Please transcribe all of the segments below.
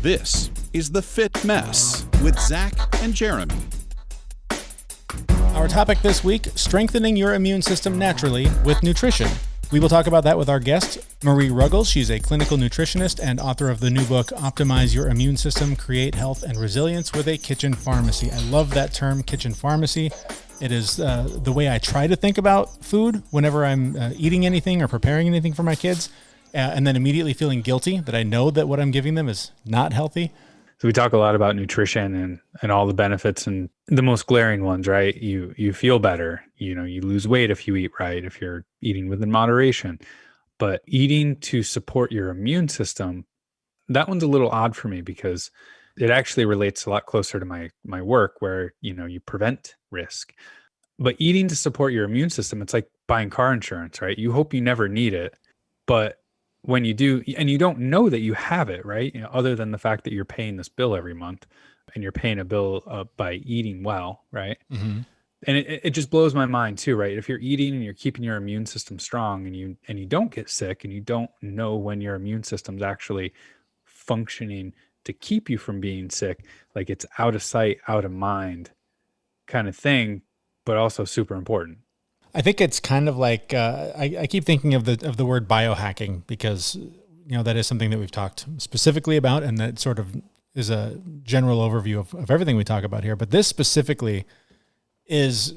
This is The Fit Mess with Zach and Jeremy. Our topic this week, strengthening your immune system naturally with nutrition. We will talk about that with our guest, Marie Ruggles. She's a clinical nutritionist and author of the new book, Optimize Your Immune System, Create Health and Resilience with a Kitchen Pharmacy. I love that term, kitchen pharmacy. It is the way I try to think about food whenever I'm eating anything or preparing anything for my kids, and then immediately feeling guilty that I know that what I'm giving them is not healthy. So we talk a lot about nutrition and all the benefits, and the most glaring ones, right? You feel better, you lose weight if you eat right, if you're eating within moderation. But eating to support your immune system, that one's a little odd for me because it actually relates a lot closer to my work where, you prevent risk. But eating to support your immune system, it's like buying car insurance, right? You hope you never need it, but when you do, and you don't know that you have it, right? Other than the fact that you're paying this bill every month and you're paying a bill by eating well, right? Mm-hmm. And it just blows my mind too, right? If you're eating and you're keeping your immune system strong and you don't get sick and you don't know when your immune system's actually functioning to keep you from being sick, like it's out of sight, out of mind kind of thing, but also super important. I think it's kind of like I keep thinking of the word biohacking because that is something that we've talked specifically about, and that sort of is a general overview of everything we talk about here. But this specifically is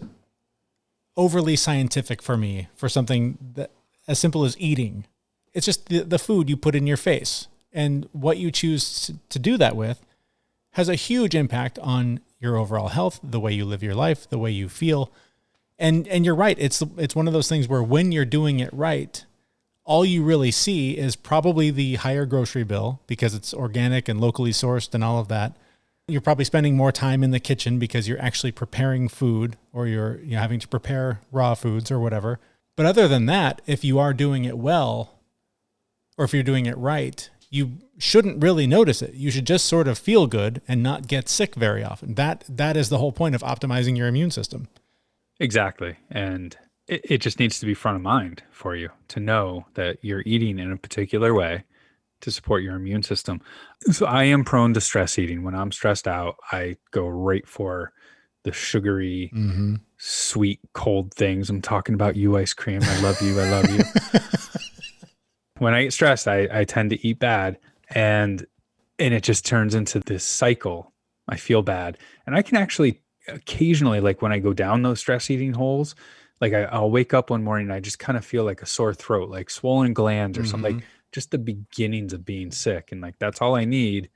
overly scientific for me for something that as simple as eating. It's just the food you put in your face, and what you choose to do that with has a huge impact on your overall health, the way you live your life, the way you feel. And you're right. It's one of those things where when you're doing it right, all you really see is probably the higher grocery bill because it's organic and locally sourced and all of that. You're probably spending more time in the kitchen because you're actually preparing food, or you're having to prepare raw foods or whatever. But other than that, if you are doing it well, or if you're doing it right, you shouldn't really notice it. You should just sort of feel good and not get sick very often. That is the whole point of optimizing your immune system. Exactly. And it just needs to be front of mind for you to know that you're eating in a particular way to support your immune system. So I am prone to stress eating. When I'm stressed out, I go right for the sugary, sweet, cold things. I'm talking about you, ice cream. I love you. I love you. When I get stressed, I tend to eat bad, and it just turns into this cycle. I feel bad. And I can actually occasionally, like when I go down those stress eating holes, like I'll wake up one morning and I just kind of feel like a sore throat, like swollen glands or something, like just the beginnings of being sick. And like, that's all I need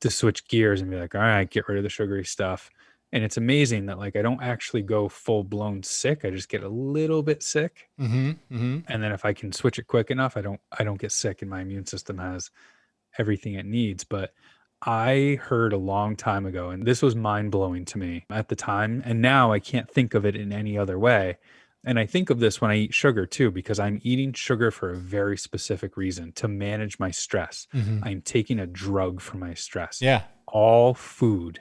to switch gears and be like, all right, get rid of the sugary stuff. And it's amazing that like, I don't actually go full blown sick. I just get a little bit sick. And then if I can switch it quick enough, I don't get sick, and my immune system has everything it needs. But I heard a long time ago, and this was mind blowing to me at the time. And now I can't think of it in any other way. And I think of this when I eat sugar too, because I'm eating sugar for a very specific reason, to manage my stress. I'm taking a drug for my stress. Yeah. All food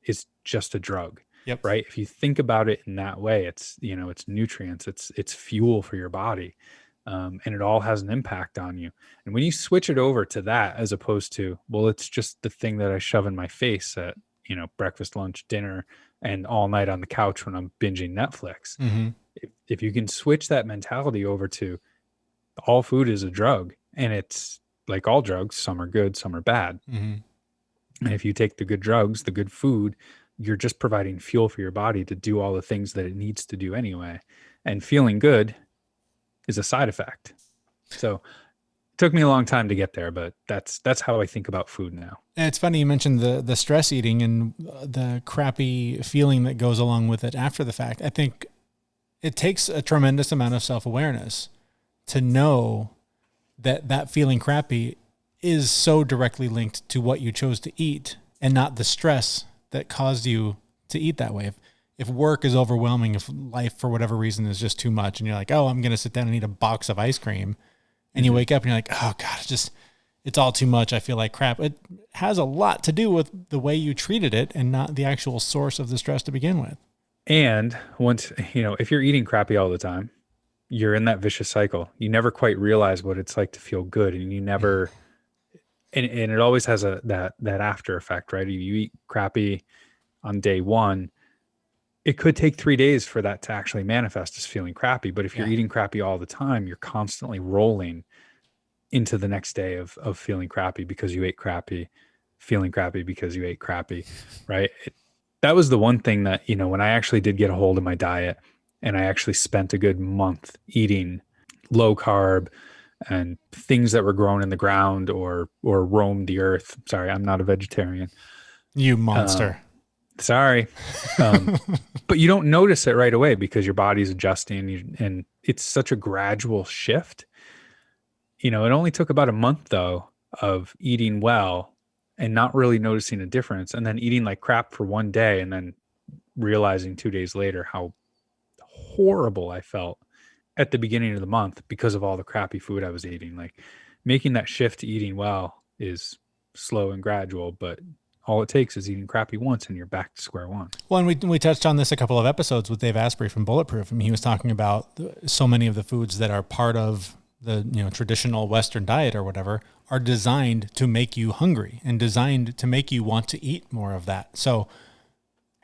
is just a drug. Yep. Right. If you think about it in that way, it's, it's nutrients, it's fuel for your body. And it all has an impact on you. And when you switch it over to that, as opposed to, well, it's just the thing that I shove in my face at, breakfast, lunch, dinner, and all night on the couch when I'm binging Netflix. If you can switch that mentality over to all food is a drug, and it's like all drugs, some are good, some are bad. And if you take the good drugs, the good food, you're just providing fuel for your body to do all the things that it needs to do anyway. And feeling good is a side effect. So it took me a long time to get there, but that's how I think about food now. And it's funny you mentioned the stress eating and the crappy feeling that goes along with it after the fact. I think it takes a tremendous amount of self-awareness to know that feeling crappy is so directly linked to what you chose to eat and not the stress that caused you to eat that way. If work is overwhelming, if life for whatever reason is just too much, and you're like, oh, I'm going to sit down and eat a box of ice cream, and you wake up and you're like, oh God, it's all too much. I feel like crap. It has a lot to do with the way you treated it and not the actual source of the stress to begin with. And once, if you're eating crappy all the time, you're in that vicious cycle. You never quite realize what it's like to feel good, and you never and it always has that after effect, right? You eat crappy on day one, it could take 3 days for that to actually manifest as feeling crappy. But if you're eating crappy all the time, you're constantly rolling into the next day of feeling crappy because you ate crappy, feeling crappy because you ate crappy, right? That was the one thing that, when I actually did get a hold of my diet and I actually spent a good month eating low carb and things that were grown in the ground or roamed the earth. Sorry, I'm not a vegetarian. You monster. Sorry. But you don't notice it right away because your body's adjusting, and it's such a gradual shift. It only took about a month though of eating well and not really noticing a difference, and then eating like crap for one day and then realizing 2 days later how horrible I felt at the beginning of the month because of all the crappy food I was eating. Like, making that shift to eating well is slow and gradual, but all it takes is eating crappy once and you're back to square one. Well, and we touched on this a couple of episodes with Dave Asprey from Bulletproof. I mean, he was talking about so many of the foods that are part of the traditional Western diet or whatever are designed to make you hungry and designed to make you want to eat more of that. So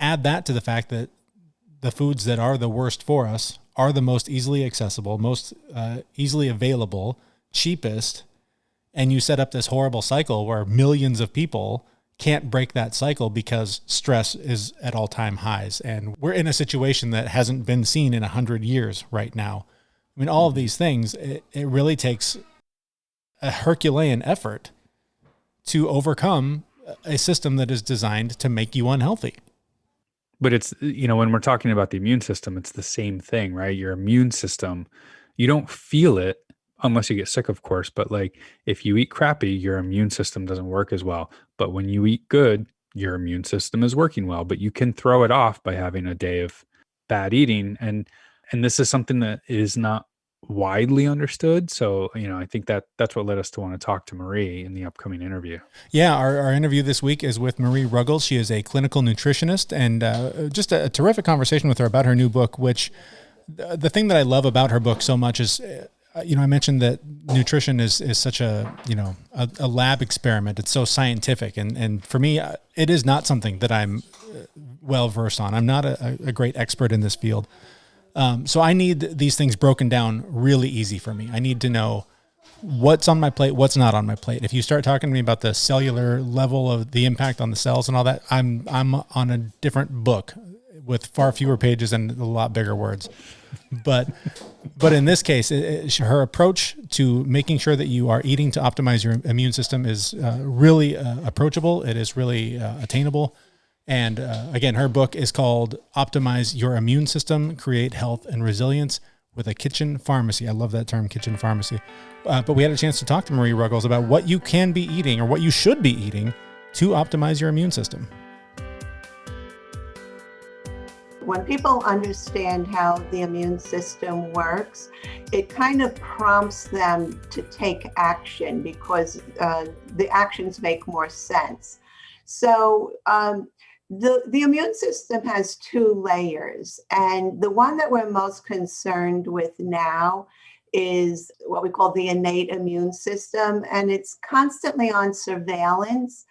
add that to the fact that the foods that are the worst for us are the most easily accessible, most easily available, cheapest, and you set up this horrible cycle where millions of people can't break that cycle because stress is at all-time highs. And we're in a situation that hasn't been seen in 100 years right now. I mean, all of these things, it really takes a Herculean effort to overcome a system that is designed to make you unhealthy. But it's, when we're talking about the immune system, it's the same thing, right? Your immune system, you don't feel it unless you get sick, of course. But like, if you eat crappy, your immune system doesn't work as well. But when you eat good, your immune system is working well. But you can throw it off by having a day of bad eating. And this is something that is not widely understood. So, I think that's what led us to want to talk to Marie in the upcoming interview. Yeah, our interview this week is with Marie Ruggles. She is a clinical nutritionist, and just a terrific conversation with her about her new book, which the thing that I love about her book so much is, I mentioned that nutrition is such a lab experiment. It's so scientific. And for me, it is not something that I'm well versed on. I'm not a great expert in this field. So I need these things broken down really easy for me. I need to know what's on my plate, what's not on my plate. If you start talking to me about the cellular level of the impact on the cells and all that, I'm on a different book with far fewer pages and a lot bigger words. But in this case, her approach to making sure that you are eating to optimize your immune system is really approachable. It is really attainable. And again, her book is called Optimize Your Immune System, Create Health and Resilience with a Kitchen Pharmacy. I love that term, kitchen pharmacy. But we had a chance to talk to Marie Ruggles about what you can be eating or what you should be eating to optimize your immune system. When people understand how the immune system works, it kind of prompts them to take action because the actions make more sense. So the immune system has two layers, and the one that we're most concerned with now is what we call the innate immune system, and it's constantly on surveillance,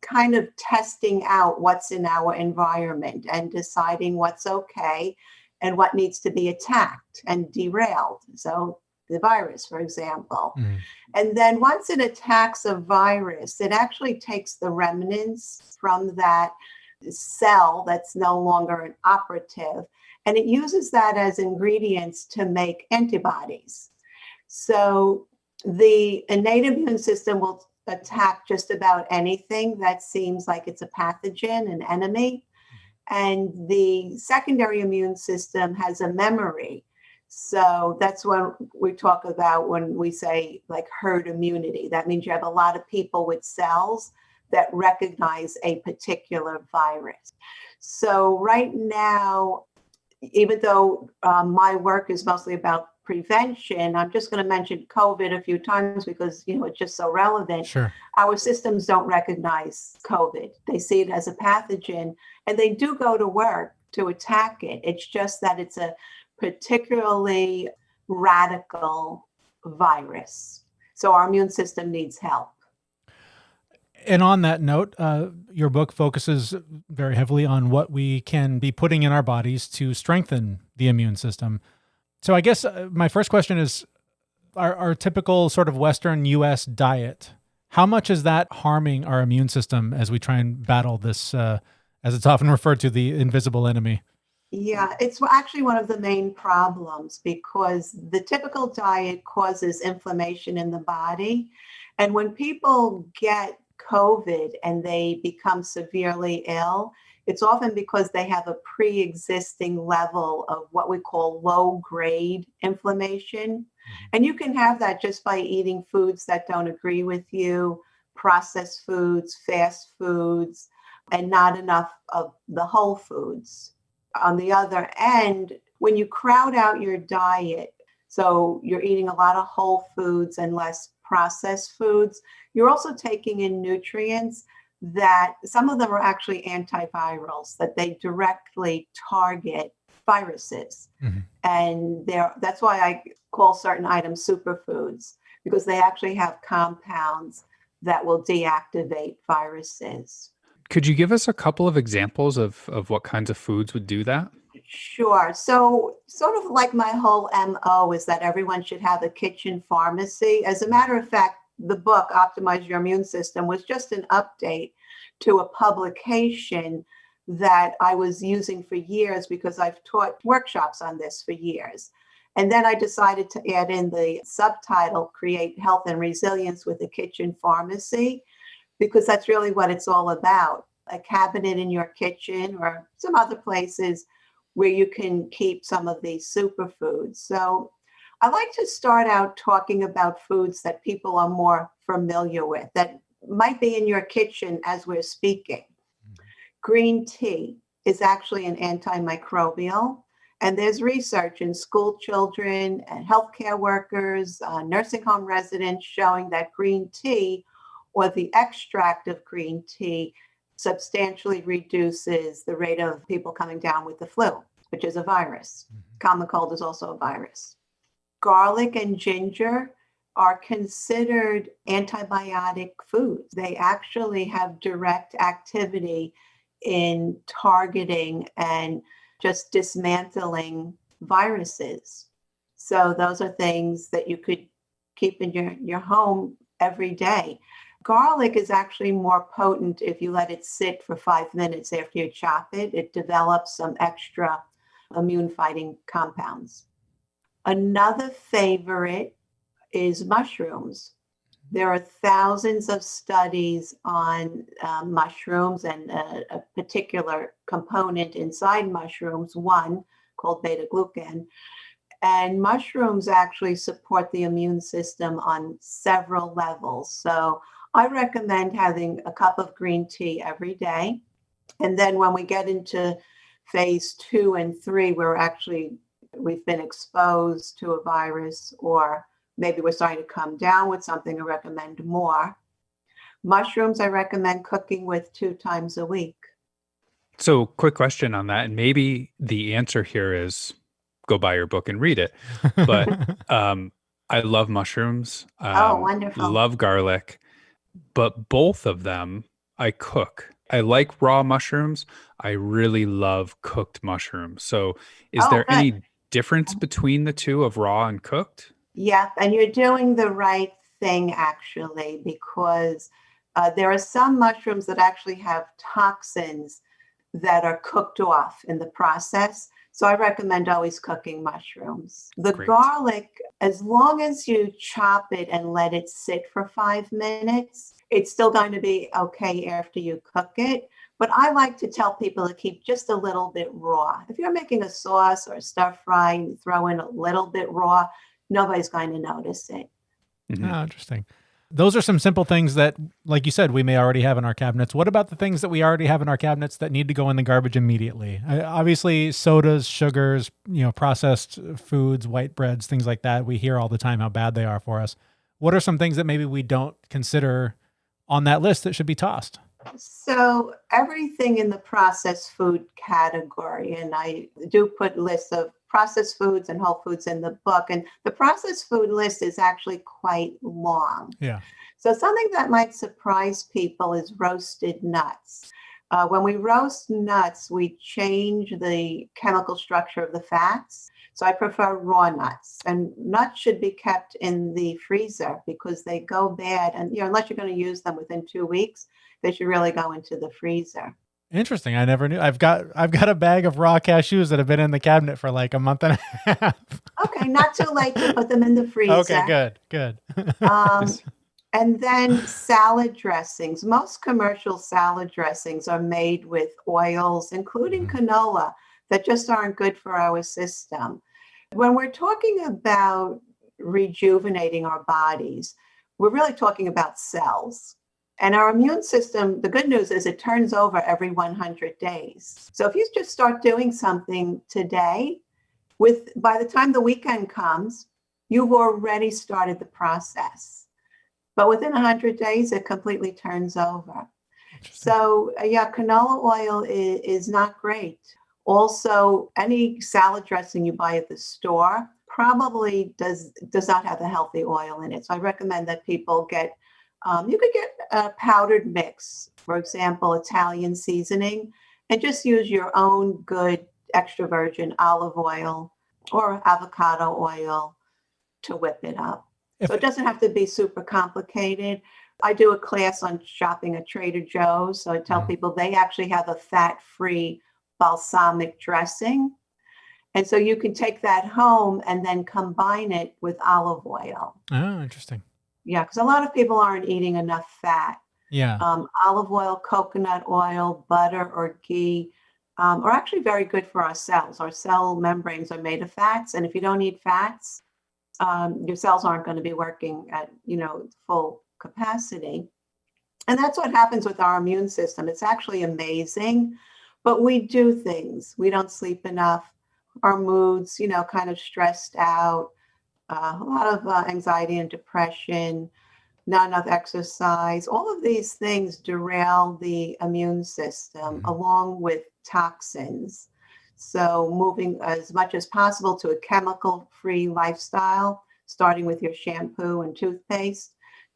kind of testing out what's in our environment and deciding what's okay and what needs to be attacked and derailed. So the virus, for example. And then once it attacks a virus, it actually takes the remnants from that cell that's no longer an operative, and it uses that as ingredients to make antibodies. So the innate immune system will attack just about anything that seems like it's a pathogen, an enemy. And the secondary immune system has a memory. So that's what we talk about when we say like herd immunity. That means you have a lot of people with cells that recognize a particular virus. So right now, even though my work is mostly about prevention, I'm just going to mention COVID a few times because, it's just so relevant. Sure. Our systems don't recognize COVID. They see it as a pathogen, and they do go to work to attack it. It's just that it's a particularly radical virus. So our immune system needs help. And on that note, your book focuses very heavily on what we can be putting in our bodies to strengthen the immune system. So I guess my first question is, our typical sort of Western U.S. diet, how much is that harming our immune system as we try and battle this, as it's often referred to, the invisible enemy? Yeah, it's actually one of the main problems because the typical diet causes inflammation in the body. And when people get COVID and they become severely ill, it's often because they have a pre-existing level of what we call low-grade inflammation. And you can have that just by eating foods that don't agree with you, processed foods, fast foods, and not enough of the whole foods. On the other end, when you crowd out your diet, so you're eating a lot of whole foods and less processed foods, you're also taking in nutrients that some of them are actually antivirals, that they directly target viruses. Mm-hmm. And that's why I call certain items superfoods, because they actually have compounds that will deactivate viruses. Could you give us a couple of examples of what kinds of foods would do that? Sure. So sort of like my whole MO is that everyone should have a kitchen pharmacy. As a matter of fact, the book, Optimize Your Immune System, was just an update to a publication that I was using for years because I've taught workshops on this for years. And then I decided to add in the subtitle, Create Health and Resilience with a Kitchen Pharmacy, because that's really what it's all about. A cabinet in your kitchen or some other places where you can keep some of these superfoods. So I like to start out talking about foods that people are more familiar with, that might be in your kitchen as we're speaking. Green tea is actually an antimicrobial, and there's research in school children and healthcare workers, nursing home residents showing that green tea or the extract of green tea substantially reduces the rate of people coming down with the flu, which is a virus. Common cold is also a virus. Garlic and ginger are considered antibiotic foods. They actually have direct activity in targeting and just dismantling viruses. So those are things that you could keep in your home every day. Garlic is actually more potent if you let it sit for 5 minutes after you chop it. It develops some extra immune-fighting compounds. Another favorite is mushrooms. There are thousands of studies on mushrooms and a particular component inside mushrooms, one called beta-glucan. And mushrooms actually support the immune system on several levels. So I recommend having a cup of green tea every day. And then when we get into phase 2 and 3, where we've been exposed to a virus, or maybe we're starting to come down with something, I recommend more. Mushrooms, I recommend cooking with 2 times a week. So, quick question on that, and maybe the answer here is go buy your book and read it. But I love mushrooms. Wonderful. Love garlic, but both of them I cook. I like raw mushrooms. I really love cooked mushrooms. So, is there good. any difference between the two of raw and cooked? Yeah, and you're doing the right thing actually, because there are some mushrooms that actually have toxins that are cooked off in the process. So I recommend always cooking mushrooms. The Great. garlic, as long as you chop it and let it sit for 5 minutes, it's still going to be okay after you cook it. But I like to tell people to keep just a little bit raw. If you're making a sauce or a stir fry and you throw in a little bit raw, nobody's going to notice it. Mhm. Oh, interesting. Those are some simple things that, like you said, we may already have in our cabinets. What about the things that we already have in our cabinets that need to go in the garbage immediately? Obviously, sodas, sugars, processed foods, white breads, things like that. We hear all the time how bad they are for us. What are some things that maybe we don't consider on that list that should be tossed? So everything in the processed food category, and I do put lists of processed foods and whole foods in the book. And the processed food list is actually quite long. Yeah. So something that might surprise people is roasted nuts. When we roast nuts, we change the chemical structure of the fats. So I prefer raw nuts, and nuts should be kept in the freezer because they go bad. And unless you're going to use them within 2 weeks, they should really go into the freezer. Interesting. I never knew. I've got a bag of raw cashews that have been in the cabinet for like a month and a half. Okay, not too late to put them in the freezer. Okay, good. And then salad dressings. Most commercial salad dressings are made with oils, including canola, that just aren't good for our system. When we're talking about rejuvenating our bodies, we're really talking about cells. And our immune system, the good news is it turns over every 100 days. So if you just start doing something today, by the time the weekend comes, you've already started the process. But within 100 days, it completely turns over. So canola oil is not great. Also, any salad dressing you buy at the store probably does not have a healthy oil in it. So I recommend that people get, you could get a powdered mix, for example, Italian seasoning, and just use your own good extra virgin olive oil or avocado oil to whip it up. So it doesn't have to be super complicated. I do a class on shopping at Trader Joe's. So I tell people they actually have a fat-free balsamic dressing. And so you can take that home and then combine it with olive oil. Oh, interesting. Yeah, because a lot of people aren't eating enough fat. Yeah. Olive oil, coconut oil, butter, or ghee are actually very good for our cells. Our cell membranes are made of fats. And if you don't eat fats, your cells aren't going to be working at, full capacity. And that's what happens with our immune system. It's actually amazing, but we do things. We don't sleep enough. Our moods, kind of stressed out, a lot of anxiety and depression, not enough exercise. All of these things derail the immune system along with toxins. So moving as much as possible to a chemical-free lifestyle, starting with your shampoo and toothpaste,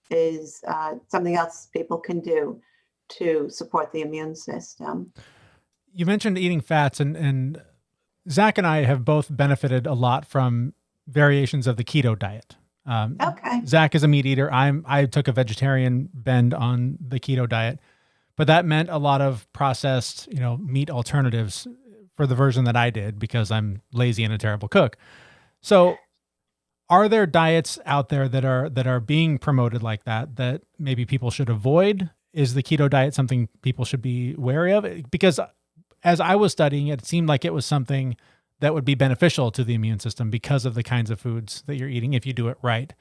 is something else people can do to support the immune system. You mentioned eating fats, and Zach and I have both benefited a lot from variations of the keto diet. Okay. Zach is a meat eater. I took a vegetarian bend on the keto diet, but that meant a lot of processed, meat alternatives for the version that I did because I'm lazy and a terrible cook. So are there diets out there that are being promoted like that maybe people should avoid? Is the keto diet something people should be wary of? Because as I was studying it seemed like it was something that would be beneficial to the immune system because of the kinds of foods that you're eating if you do it right.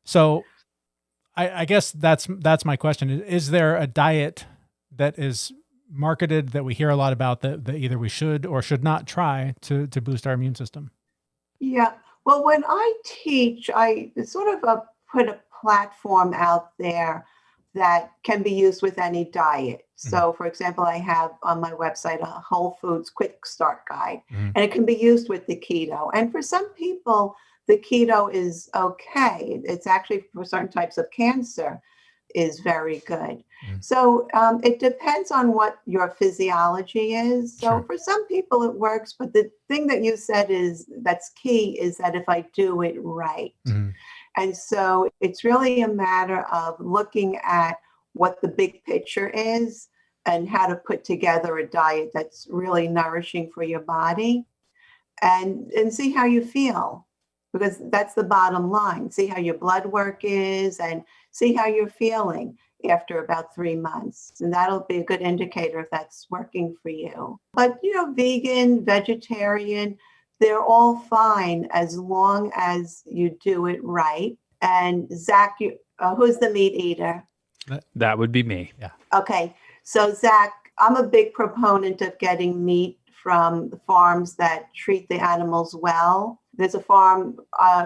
So I guess that's my question. Is there a diet that is marketed that we hear a lot about that either we should or should not try to boost our immune system? Yeah. Well, when I teach, I sort of put a platform out there that can be used with any diet. So, for example, I have on my website a Whole Foods Quick Start Guide, and it can be used with the keto. And for some people, the keto is okay. It's actually for certain types of cancer is very good. So it depends on what your physiology is. So for some people it works, but the thing that you said that's key is that if I do it right. And so it's really a matter of looking at what the big picture is and how to put together a diet that's really nourishing for your body and see how you feel, because that's the bottom line. See how your blood work is and see how you're feeling after about 3 months. And that'll be a good indicator if that's working for you. But, vegan, vegetarian, they're all fine as long as you do it right. And Zach, who's the meat eater? That would be me. Yeah. Okay. So Zach, I'm a big proponent of getting meat from the farms that treat the animals well. There's a farm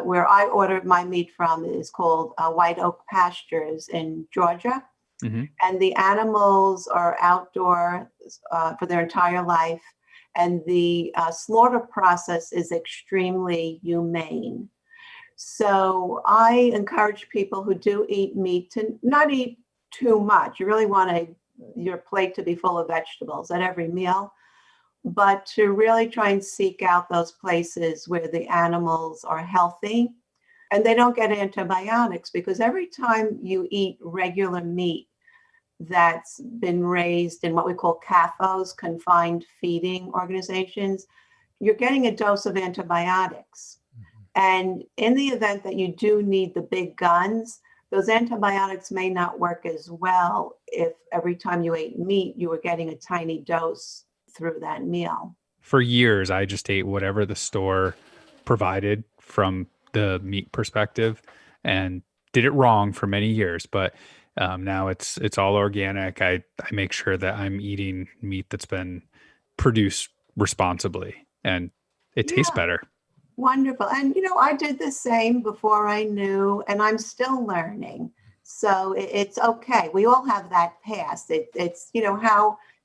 where I ordered my meat from. It is called White Oak Pastures in Georgia. And the animals are outdoor for their entire life. and the slaughter process is extremely humane. So I encourage people who do eat meat to not eat too much. You really want your plate to be full of vegetables at every meal, but to really try and seek out those places where the animals are healthy and they don't get antibiotics, because every time you eat regular meat that's been raised in what we call CAFOs, confined feeding organizations, you're getting a dose of antibiotics. And in the event that you do need the big guns, those antibiotics may not work as well if every time you ate meat, you were getting a tiny dose through that meal. For years, I just ate whatever the store provided from the meat perspective and did it wrong for many years. But now it's all organic. I make sure that I'm eating meat that's been produced responsibly, and it tastes Yeah. better. Wonderful. And, I did the same before I knew, and I'm still learning. So it's okay. We all have that past. It's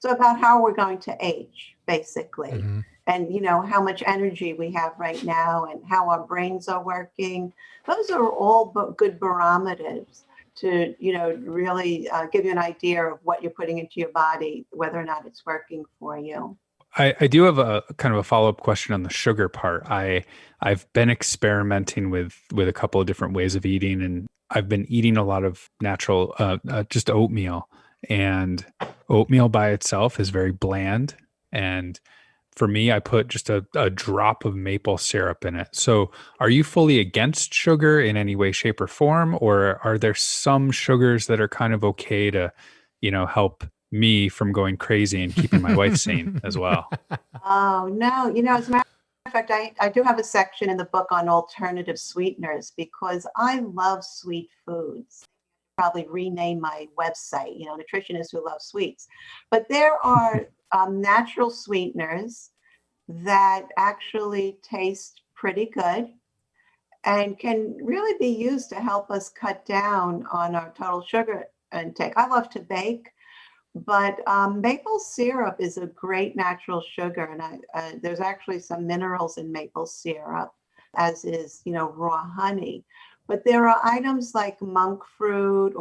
about how we're going to age, basically. Mm-hmm. And, how much energy we have right now and how our brains are working. Those are all good barometers to, really give you an idea of what you're putting into your body, whether or not it's working for you. I do have a kind of a follow-up question on the sugar part. I've been experimenting with a couple of different ways of eating, and I've been eating a lot of natural, just oatmeal. And oatmeal by itself is very bland. And for me, I put just a drop of maple syrup in it. So are you fully against sugar in any way, shape, or form? Or are there some sugars that are kind of okay to, help me from going crazy and keeping my wife sane as well? Oh, no. As a matter of fact, I do have a section in the book on alternative sweeteners because I love sweet foods. Probably rename my website, Nutritionists Who Love Sweets. But there are natural sweeteners that actually taste pretty good and can really be used to help us cut down on our total sugar intake. I love to bake. But maple syrup is a great natural sugar, and there's actually some minerals in maple syrup, as is, raw honey. But there are items like monk fruit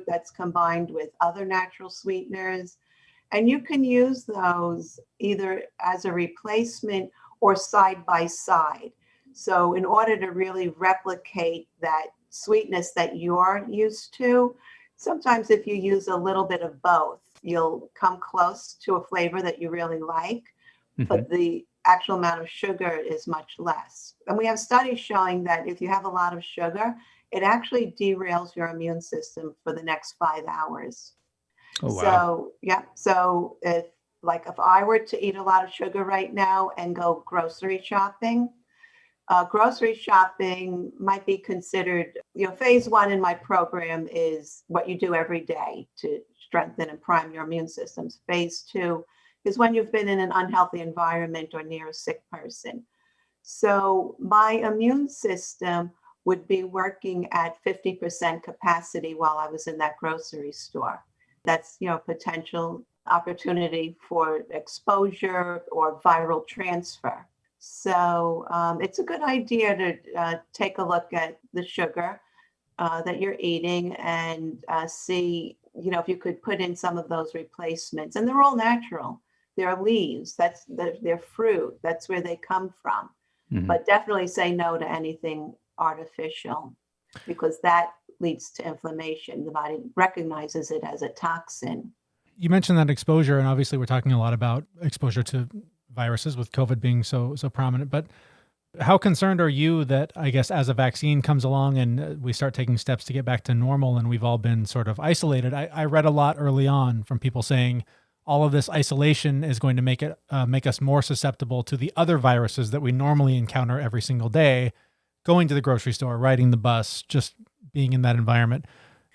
that's combined with other natural sweeteners, and you can use those either as a replacement or side by side. So in order to really replicate that sweetness that you're used to, sometimes if you use a little bit of both, you'll come close to a flavor that you really like, but the actual amount of sugar is much less. And we have studies showing that if you have a lot of sugar, it actually derails your immune system for the next 5 hours. Oh, wow. So, yeah. So if I were to eat a lot of sugar right now and go grocery shopping might be considered, phase one in my program is what you do every day to strengthen and prime your immune systems. Phase two is when you've been in an unhealthy environment or near a sick person. So my immune system would be working at 50% capacity while I was in that grocery store. That's, potential opportunity for exposure or viral transfer. So it's a good idea to take a look at the sugar that you're eating and see, if you could put in some of those replacements. And they're all natural. They're leaves. They're fruit. That's where they come from. Mm-hmm. But definitely say no to anything artificial, because that leads to inflammation. The body recognizes it as a toxin. You mentioned that exposure, and obviously we're talking a lot about exposure to viruses with COVID being so prominent, but how concerned are you that, I guess, as a vaccine comes along and we start taking steps to get back to normal and we've all been sort of isolated? I read a lot early on from people saying all of this isolation is going to make us more susceptible to the other viruses that we normally encounter every single day, going to the grocery store, riding the bus, just being in that environment.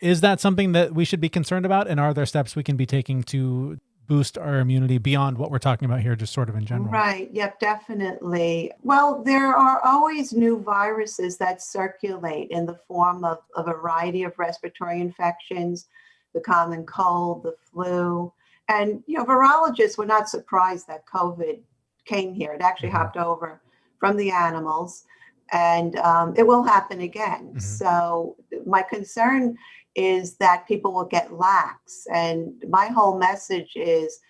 Is that something that we should be concerned about? And are there steps we can be taking to boost our immunity beyond what we're talking about here, just sort of in general? Right. Yep, definitely. Well, there are always new viruses that circulate in the form of a variety of respiratory infections, the common cold, the flu. And, virologists were not surprised that COVID came here. It actually hopped over from the animals, and it will happen again. So my concern is that people will get lax. And my whole message is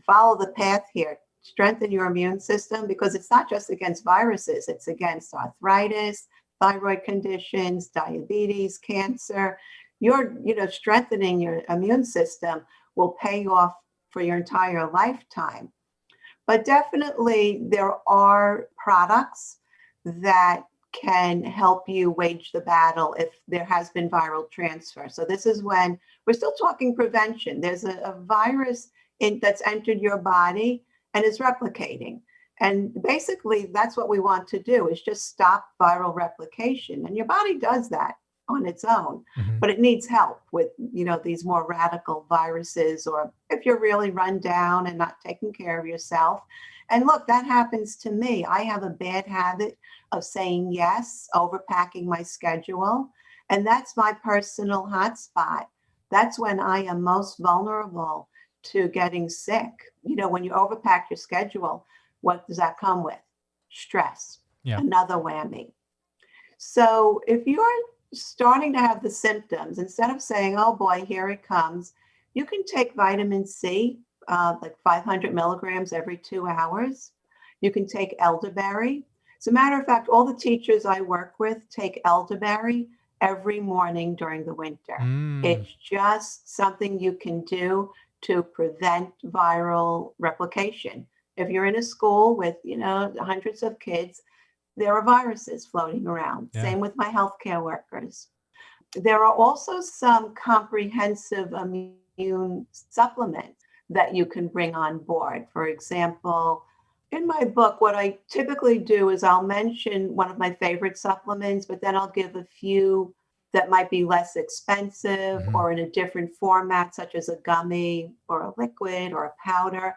follow the path here. Strengthen your immune system, because it's not just against viruses, it's against arthritis, thyroid conditions, diabetes, cancer. You're, strengthening your immune system will pay off for your entire lifetime. But definitely there are products that can help you wage the battle if there has been viral transfer. So this is when we're still talking prevention. There's a virus that's entered your body and is replicating. And basically that's what we want to do, is just stop viral replication. And your body does that on its own, but it needs help with, these more radical viruses, or if you're really run down and not taking care of yourself. And look, that happens to me. I have a bad habit of saying yes, overpacking my schedule. And that's my personal hotspot. That's when I am most vulnerable to getting sick. When you overpack your schedule, what does that come with? Stress, another whammy. So if you're starting to have the symptoms, instead of saying, oh boy, here it comes, you can take vitamin C, like 500 milligrams every 2 hours. You can take elderberry. As a matter of fact, all the teachers I work with take elderberry every morning during the winter. It's just something you can do to prevent viral replication. If you're in a school with, hundreds of kids, there are viruses floating around. Same with my healthcare workers. There are also some comprehensive immune supplements that you can bring on board. For example, in my book, what I typically do is I'll mention one of my favorite supplements, but then I'll give a few that might be less expensive or in a different format, such as a gummy or a liquid or a powder.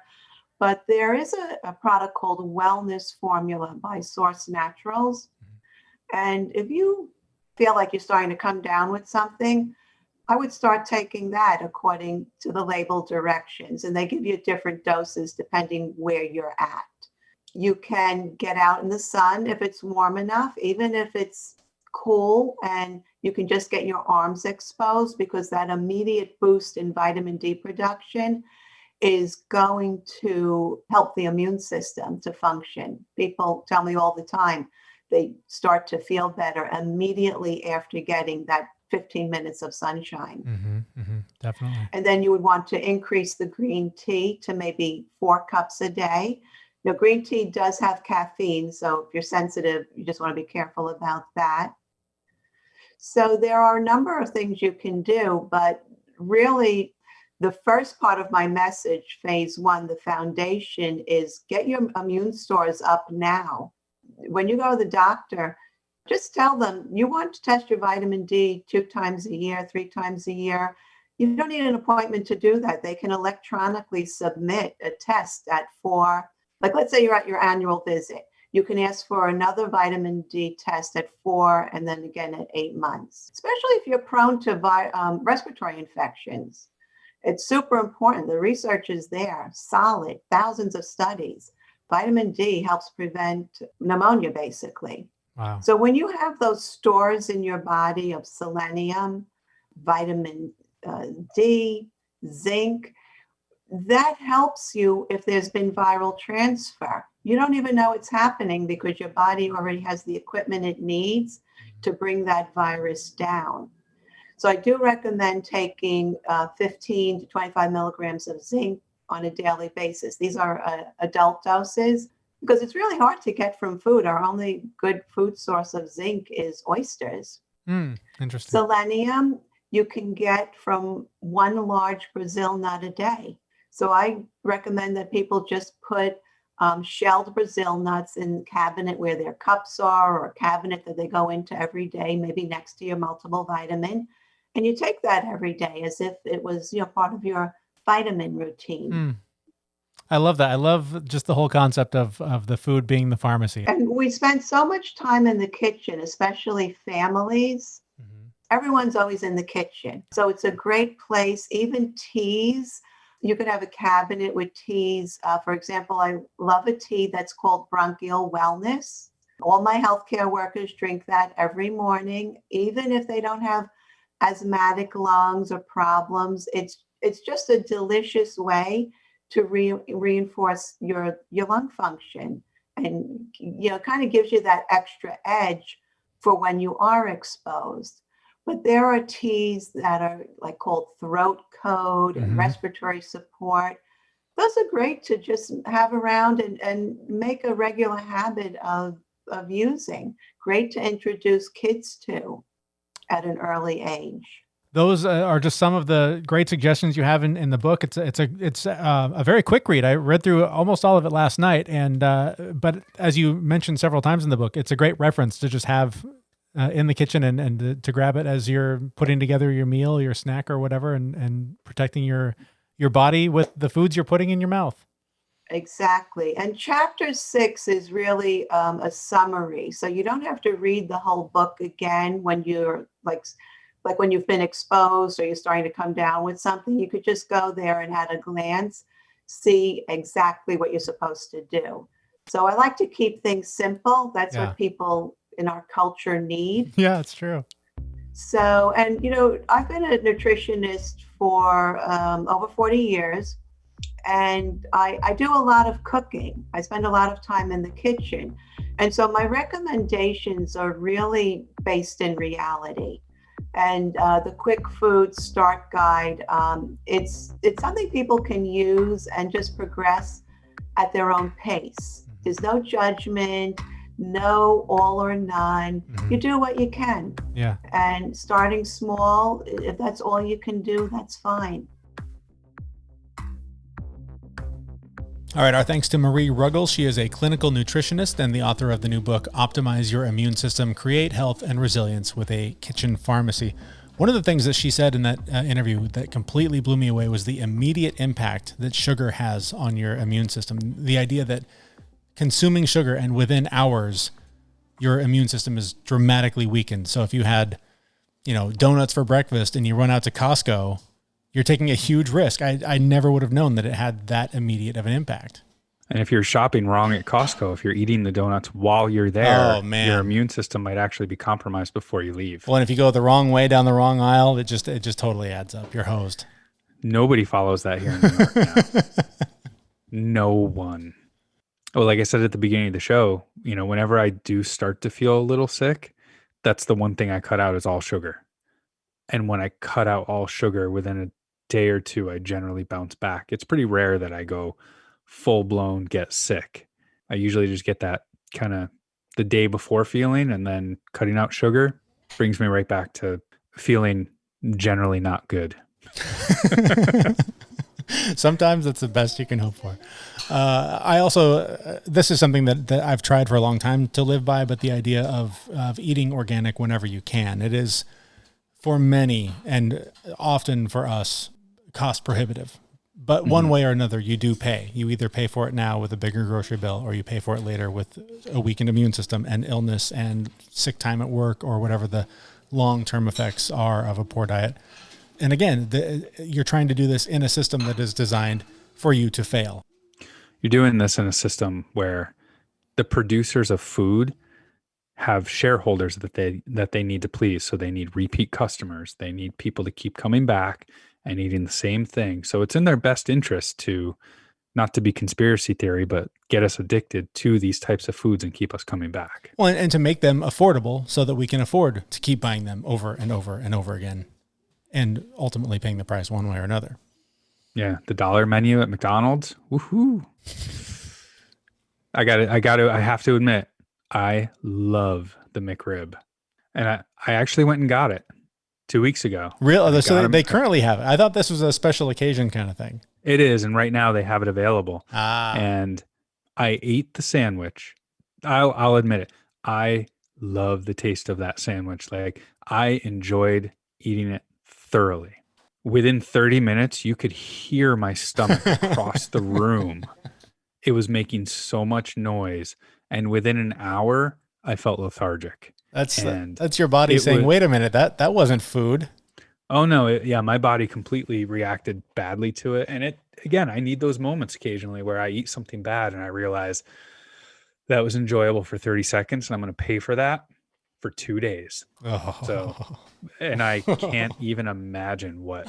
But there is a product called Wellness Formula by Source Naturals. And if you feel like you're starting to come down with something, I would start taking that according to the label directions. And they give you different doses depending where you're at. You can get out in the sun if it's warm enough, even if it's cool, and you can just get your arms exposed, because that immediate boost in vitamin D production is going to help the immune system to function. People tell me all the time they start to feel better immediately after getting that 15 minutes of sunshine. Definitely. And then you would want to increase the green tea to maybe 4 cups a day. Now, green tea does have caffeine, so if you're sensitive, you just want to be careful about that. So there are a number of things you can do, but really the first part of my message, phase 1, the foundation, is get your immune stores up now. When you go to the doctor, just tell them you want to test your vitamin D 2 times a year, 3 times a year. You don't need an appointment to do that. They can electronically submit a test at 4, like let's say you're at your annual visit. You can ask for another vitamin D test at 4 and then again at 8 months, especially if you're prone to respiratory infections. It's super important. The research is there, solid, thousands of studies. Vitamin D helps prevent pneumonia, basically. Wow. So when you have those stores in your body of selenium, vitamin D, zinc, that helps you if there's been viral transfer. You don't even know it's happening because your body already has the equipment it needs to bring that virus down. So I do recommend taking 15 to 25 milligrams of zinc on a daily basis. These are adult doses because it's really hard to get from food. Our only good food source of zinc is oysters. Interesting. Selenium you can get from 1 large Brazil nut a day. So I recommend that people just put shelled Brazil nuts in the cabinet where their cups are, or a cabinet that they go into every day, maybe next to your multivitamin. And you take that every day as if it was, part of your vitamin routine. I love that. I love just the whole concept of the food being the pharmacy. And we spend so much time in the kitchen, especially families. Everyone's always in the kitchen. So it's a great place, even teas. You could have a cabinet with teas. For example, I love a tea that's called Bronchial Wellness. All my healthcare workers drink that every morning, even if they don't have asthmatic lungs or problems. It's just a delicious way to reinforce your lung function, and kind of gives you that extra edge for when you are exposed. But there are teas that are like called throat coat and respiratory support. Those are great to just have around and make a regular habit of using. Great to introduce kids to at an early age. Those are just some of the great suggestions you have in the book. It's a very quick read. I read through almost all of it last night, and but as you mentioned several times in the book, it's a great reference to just have in the kitchen and to grab it as you're putting together your meal, your snack, or whatever, and protecting your body with the foods you're putting in your mouth. Exactly. And chapter 6 is really a summary. So you don't have to read the whole book again when you're like when you've been exposed or you're starting to come down with something. You could just go there and at a glance see exactly what you're supposed to do. So I like to keep things simple. That's what people in our culture need. Yeah, it's true. So, and I've been a nutritionist for over 40 years. And I do a lot of cooking. I spend a lot of time in the kitchen. And so my recommendations are really based in reality. And the Quick Food Start Guide, it's something people can use and just progress at their own pace. There's no judgment, no all or none. You do what you can. Yeah. And starting small, if that's all you can do, that's fine. All right, our thanks to Marie Ruggles. She is a clinical nutritionist and the author of the new book, Optimize Your Immune System, Create Health and Resilience with a Kitchen Pharmacy. One of the things that she said in that interview that completely blew me away was the immediate impact that sugar has on your immune system. The idea that consuming sugar and within hours, your immune system is dramatically weakened. So if you had, donuts for breakfast and you run out to Costco, you're taking a huge risk. I never would have known that it had that immediate of an impact. And if you're shopping wrong at Costco, if you're eating the donuts while you're there, your immune system might actually be compromised before you leave. Well, and if you go the wrong way down the wrong aisle, it just totally adds up. You're hosed. Nobody follows that here in New York now. No one. Well, like I said at the beginning of the show, whenever I do start to feel a little sick, that's the one thing I cut out is all sugar. And when I cut out all sugar within a day or two, I generally bounce back. It's pretty rare that I go full blown get sick. I usually just get that kind of the day before feeling, and then cutting out sugar brings me right back to feeling generally not good. Sometimes that's the best you can hope for. I also, this is something that I've tried for a long time to live by, but the idea of eating organic whenever you can. It is, for many and often for us, cost prohibitive. But one way or another, you do pay. You either pay for it now with a bigger grocery bill, or you pay for it later with a weakened immune system and illness and sick time at work, or whatever the long-term effects are of a poor diet. And again, you're trying to do this in a system that is designed for you to fail. You're doing this in a system where the producers of food have shareholders that they need to please. So they need repeat customers. They need people to keep coming back and eating the same thing. So it's in their best interest to, not to be conspiracy theory, but get us addicted to these types of foods and keep us coming back. Well, and to make them affordable so that we can afford to keep buying them over and over and over again, and ultimately paying the price one way or another. Yeah, the dollar menu at McDonald's. Woohoo! I have to admit, I love the McRib, and I actually went and got it 2 weeks ago. Really? So they currently have it. I thought this was a special occasion kind of thing. It is, and right now they have it available. Ah. And I ate the sandwich. I'll admit it. I love the taste of that sandwich. Like, I enjoyed eating it thoroughly. Within 30 minutes, you could hear my stomach across the room. It was making so much noise. And within an hour, I felt lethargic. That's your body saying, wait a minute, that wasn't food. Oh no, yeah, my body completely reacted badly to it. And again, I need those moments occasionally where I eat something bad and I realize that was enjoyable for 30 seconds and I'm going to pay for that for 2 days. So, Oh. and I can't even imagine what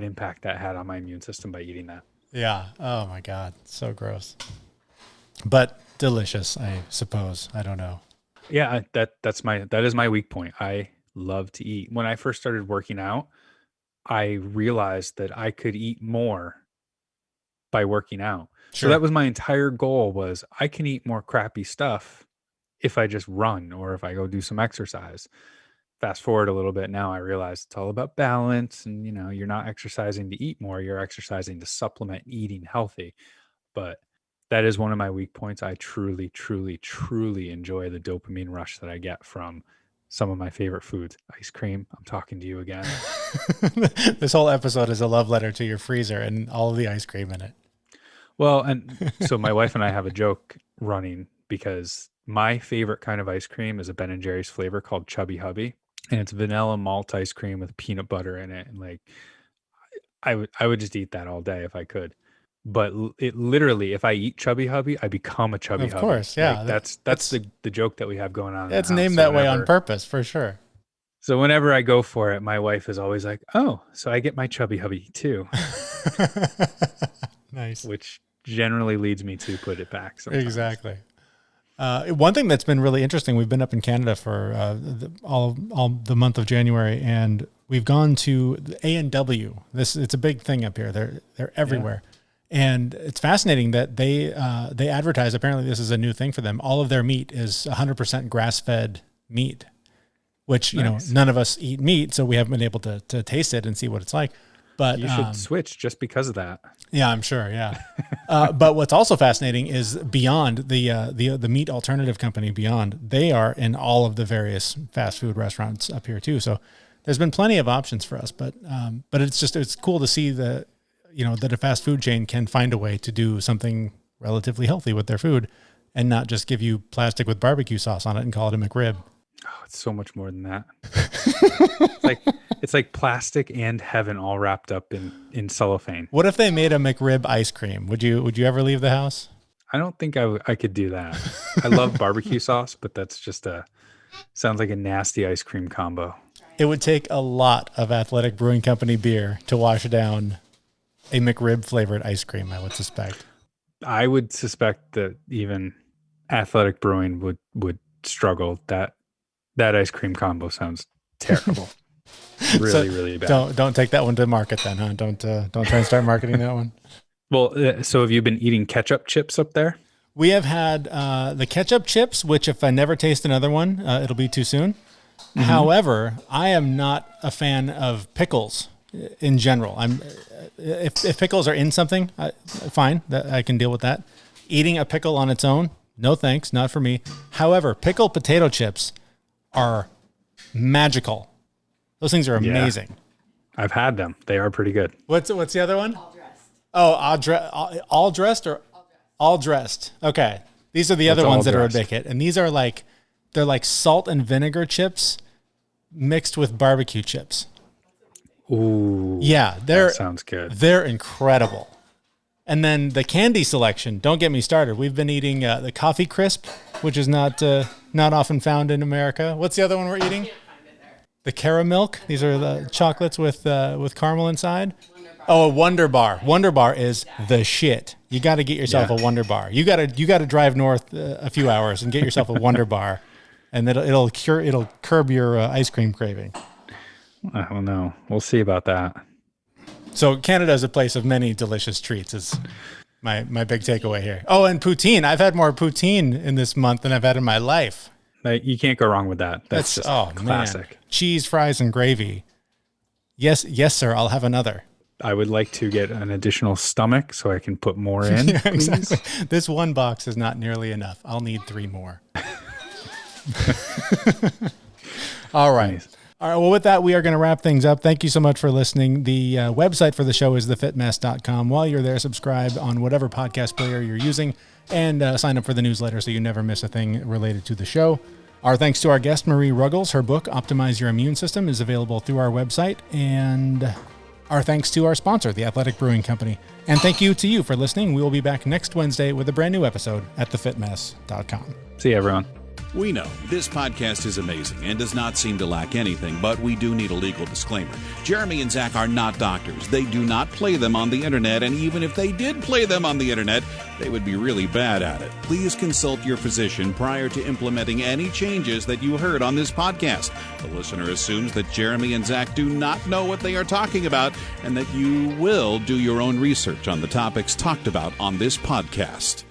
impact that had on my immune system by eating that. Yeah. Oh my God. So gross. But delicious, I suppose. I don't know. Yeah, that is my weak point. I love to eat. When I first started working out, I realized that I could eat more by working out. So Sure. that was my entire goal, was I can eat more crappy stuff if I just run or if I go do some exercise. Fast forward a little bit, now I realize it's all about balance, and you're not exercising to eat more, you're exercising to supplement eating healthy. But that is one of my weak points. I truly, truly, truly enjoy the dopamine rush that I get from some of my favorite foods. Ice cream, I'm talking to you again. This whole episode is a love letter to your freezer and all of the ice cream in it. Well, and so my wife and I have a joke running because my favorite kind of ice cream is a Ben and Jerry's flavor called Chubby Hubby, and it's vanilla malt ice cream with peanut butter in it. And like, I would just eat that all day if I could. But it literally, if I eat Chubby Hubby, I become a Chubby Of Hubby. course, yeah. Like, that's the joke that we have going on. It's in the house. named So that way on whenever- purpose, for sure. So whenever I go for it, my wife is always like, "Oh, so I get my Chubby Hubby too," Nice. which generally leads me to put it back sometimes. Exactly. One thing that's been really interesting, we've been up in Canada for all the month of January, and we've gone to the A&W. It's a big thing up here. They're everywhere. And it's fascinating that they advertise, apparently this is a new thing for them, all of their meat is 100% grass-fed meat, which, Nice. none of us eat meat, so we haven't been able to taste it and see what it's like. But You should switch just because of that. yeah, I'm sure. Yeah. But what's also fascinating is Beyond, the meat alternative company Beyond, they are in all of the various fast food restaurants up here too. So there's been plenty of options for us, but it's cool to see that a fast food chain can find a way to do something relatively healthy with their food and not just give you plastic with barbecue sauce on it and call it a McRib. Oh, it's so much more than that. it's like plastic and heaven all wrapped up in cellophane. What if they made a McRib ice cream? Would you ever leave the house? I don't think I could do that. I love barbecue sauce, but that's just sounds like a nasty ice cream combo. It would take a lot of Athletic Brewing Company beer to wash down a McRib flavored ice cream, I would suspect. I would suspect that even Athletic Brewing would struggle. That ice cream combo sounds terrible. Really, really bad. Don't take that one to market then, huh? Don't try and start marketing that one. Well, so have you been eating ketchup chips up there? We have had the ketchup chips, which if I never taste another one, it'll be too soon. Mm-hmm. However, I am not a fan of pickles in general. If pickles are in something, fine, that I can deal with that. Eating a pickle on its own, no thanks, not for me. However, pickled potato chips are magical. Those things are amazing. Yeah. I've had them. They are pretty good. What's the other one? All dressed. Oh, all dressed or all dressed. Okay. These are the other ones that are a big hit. And these are they're like salt and vinegar chips mixed with barbecue chips. Ooh. Yeah, that sounds good. They're incredible. And then the candy selection, don't get me started. We've been eating the coffee crisp, which is not often found in America. What's the other one we're eating? The Caramilk. These are the chocolates with caramel inside. Oh, a Wonder Bar. Wonder Bar is the shit. You got to get yourself a Wonder Bar. You got to drive north a few hours and get yourself a Wonder Bar, and it'll curb your ice cream craving. I don't know. We'll see about that. So Canada is a place of many delicious treats. Is my big takeaway here. Oh, and poutine. I've had more poutine in this month than I've had in my life. You can't go wrong with that. That's just classic. Man. Cheese, fries, and gravy. Yes, sir. I'll have another. I would like to get an additional stomach so I can put more in. Yeah, exactly. This one box is not nearly enough. I'll need 3 more. All right. Nice. All right. Well, with that, we are going to wrap things up. Thank you so much for listening. The website for the show is thefitmess.com. While you're there, subscribe on whatever podcast player you're using and sign up for the newsletter so you never miss a thing related to the show. Our thanks to our guest, Marie Ruggles. Her book, Optimize Your Immune System, is available through our website. And our thanks to our sponsor, the Athletic Brewing Company. And thank you to you for listening. We will be back next Wednesday with a brand new episode at thefitmess.com. See you, everyone. We know this podcast is amazing and does not seem to lack anything, but we do need a legal disclaimer. Jeremy and Zach are not doctors. They do not play them on the internet, and even if they did play them on the internet, they would be really bad at it. Please consult your physician prior to implementing any changes that you heard on this podcast. The listener assumes that Jeremy and Zach do not know what they are talking about and that you will do your own research on the topics talked about on this podcast.